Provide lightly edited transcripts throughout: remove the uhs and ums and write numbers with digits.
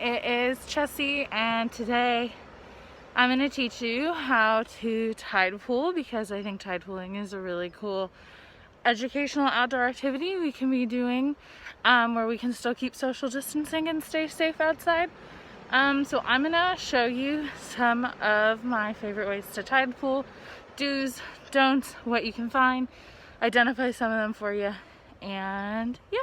it is Chessie, and today I'm going to teach you how to tide pool because I think tide pooling is a really cool educational outdoor activity we can be doing where we can still keep social distancing and stay safe outside. So I'm going to show you some of my favorite ways to tide pool, do's, don'ts, what you can find, identify some of them for you, and yeah.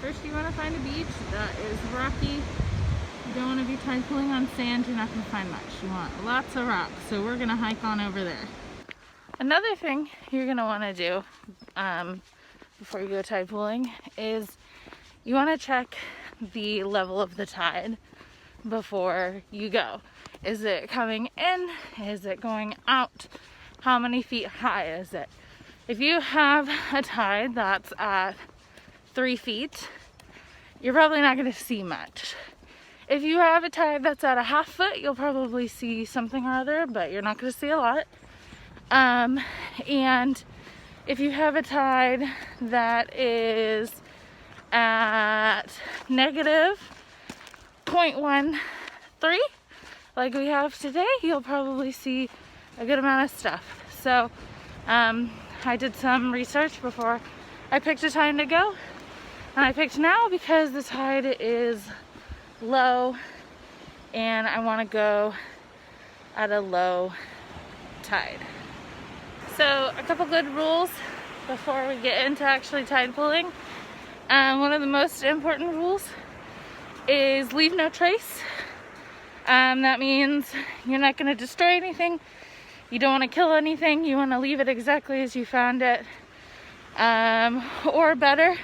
First, you want to find a beach that is rocky. You don't want to be tide pooling on sand. You're not going to find much. You want lots of rocks. So we're going to hike on over there. Another thing you're going to want to do before you go tide pooling is you want to check the level of the tide before you go. Is it coming in? Is it going out? How many feet high is it? If you have a tide that's at 3 feet, you're probably not going to see much. If you have a tide that's at a half foot, you'll probably see something or other, but you're not going to see a lot. And if you have a tide that is at negative 0.13, like we have today, you'll probably see a good amount of stuff. So I did some research before I picked a time to go. And I picked now because the tide is low and I want to go at a low tide. So a couple good rules before we get into actually tide pooling. One of the most important rules is leave no trace. That means you're not going to destroy anything. You don't want to kill anything. You want to leave it exactly as you found it. Or better,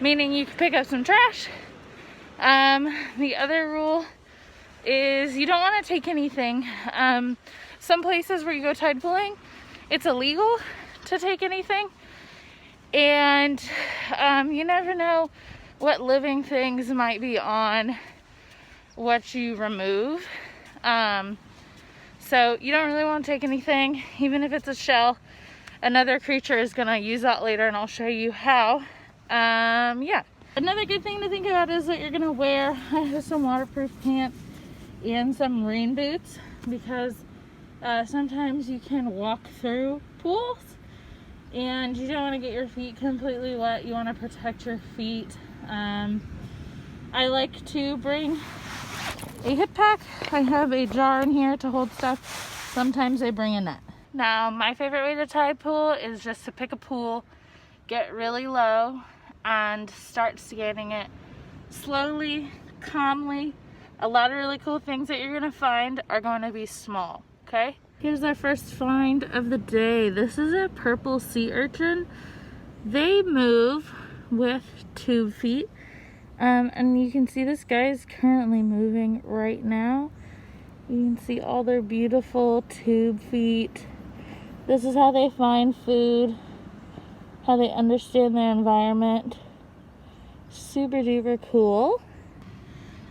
meaning you can pick up some trash. The other rule is you don't want to take anything. Some places where you go tide pooling, it's illegal to take anything. And you never know what living things might be on what you remove. So you don't really want to take anything, even if it's a shell. Another creature is going to use that later, and I'll show you how. Yeah. Another good thing to think about is what you're going to wear. I have some waterproof pants and some rain boots because sometimes you can walk through pools and you don't want to get your feet completely wet. You want to protect your feet. I like to bring a hip pack. I have a jar in here to hold stuff. Sometimes I bring a net. Now, my favorite way to tide pool is just to pick a pool, get really low, and start scanning it slowly, calmly. A lot of really cool things that you're gonna find are going to be small, okay? Here's our first find of the day. This is a purple sea urchin. They move with tube feet, and you can see this guy is currently moving right now. You can see all their beautiful tube feet. This is how they find food, how they understand their environment. Super duper cool.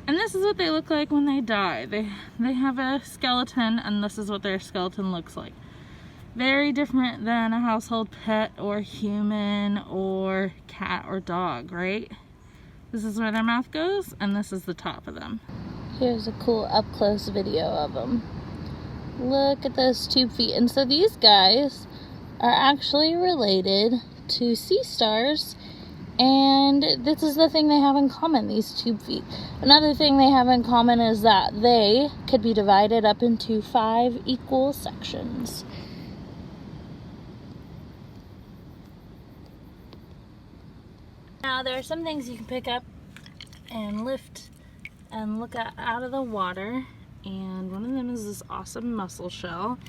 And this is what they look like when they die. They have a skeleton, and this is what their skeleton looks like. Very different than a household pet or human or cat or dog, right? This is where their mouth goes, and this is the top of them. Here's a cool up-close video of them. Look at those tube feet. And so these guys are actually related to sea stars, and this is the thing they have in common, these tube feet. Another thing they have in common is that they could be divided up into 5 equal sections. Now there are some things you can pick up and lift and look at out of the water, and one of them is this awesome mussel shell.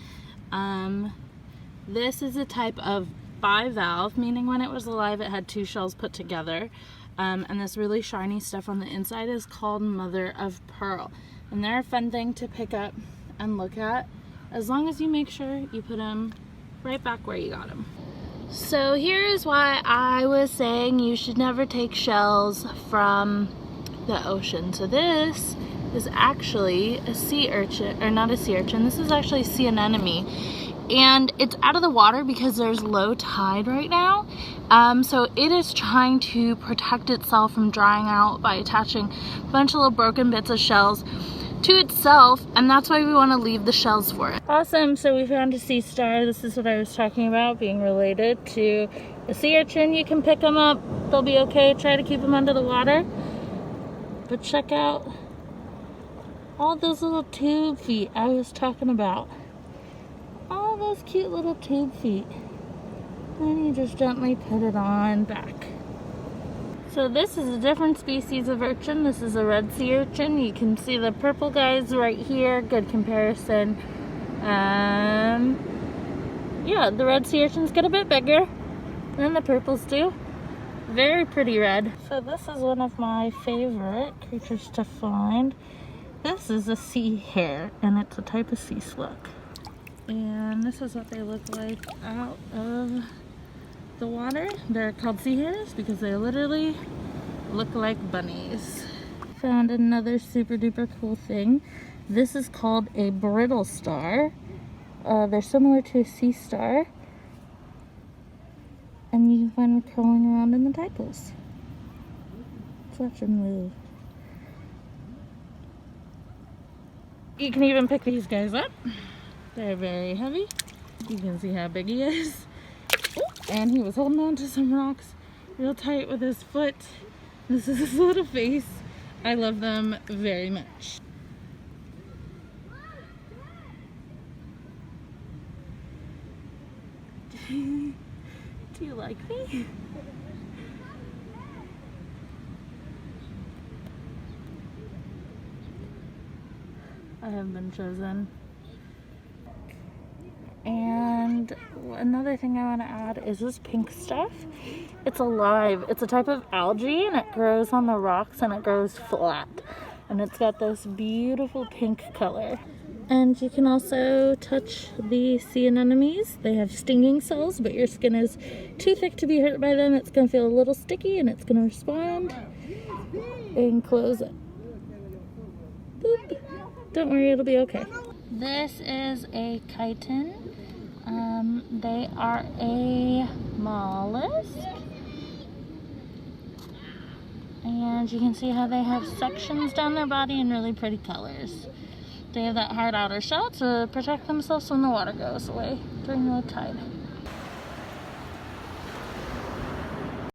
This is a type of bivalve, meaning when it was alive it had 2 shells put together, and this really shiny stuff on the inside is called mother of pearl, and they're a fun thing to pick up and look at, as long as you make sure you put them right back where you got them. So here's why I was saying you should never take shells from the ocean. So this is actually a sea urchin, or not a sea urchin, this is actually sea anemone. and it's out of the water because there's low tide right now. So it is trying to protect itself from drying out by attaching a bunch of little broken bits of shells to itself, and that's why we want to leave the shells for it. Awesome, so we found a sea star. This is what I was talking about, being related to a sea urchin. You can pick them up, they'll be okay. Try to keep them under the water. But check out all those little tube feet I was talking about. All those cute little tube feet. And you just gently put it on back. So this is a different species of urchin. This is a red sea urchin. You can see the purple guys right here. Good comparison. Yeah, the red sea urchins get a bit bigger than the purples do. Very pretty red. So this is one of my favorite creatures to find. This is a sea hare, and it's a type of sea slug. And this is what they look like out of the water. They're called sea hares because they literally look like bunnies. Found another super duper cool thing. This is called a brittle star. They're similar to a sea star, and you can find them crawling around in the tide pools. Let's watch them move. You can even pick these guys up. They're very heavy. You can see how big he is. And he was holding on to some rocks real tight with his foot. This is his little face. I love them very much. Do you like me? I have been chosen. And another thing I want to add is this pink stuff. It's alive. It's a type of algae, and it grows on the rocks, and it grows flat. And it's got this beautiful pink color. And you can also touch the sea anemones. They have stinging cells, but your skin is too thick to be hurt by them. It's going to feel a little sticky, and it's going to respond and close it. Boop. Don't worry, it'll be okay. This is a chitin. They are a mollusk. And you can see how they have sections down their body in really pretty colors. They have that hard outer shell to protect themselves when the water goes away during low tide.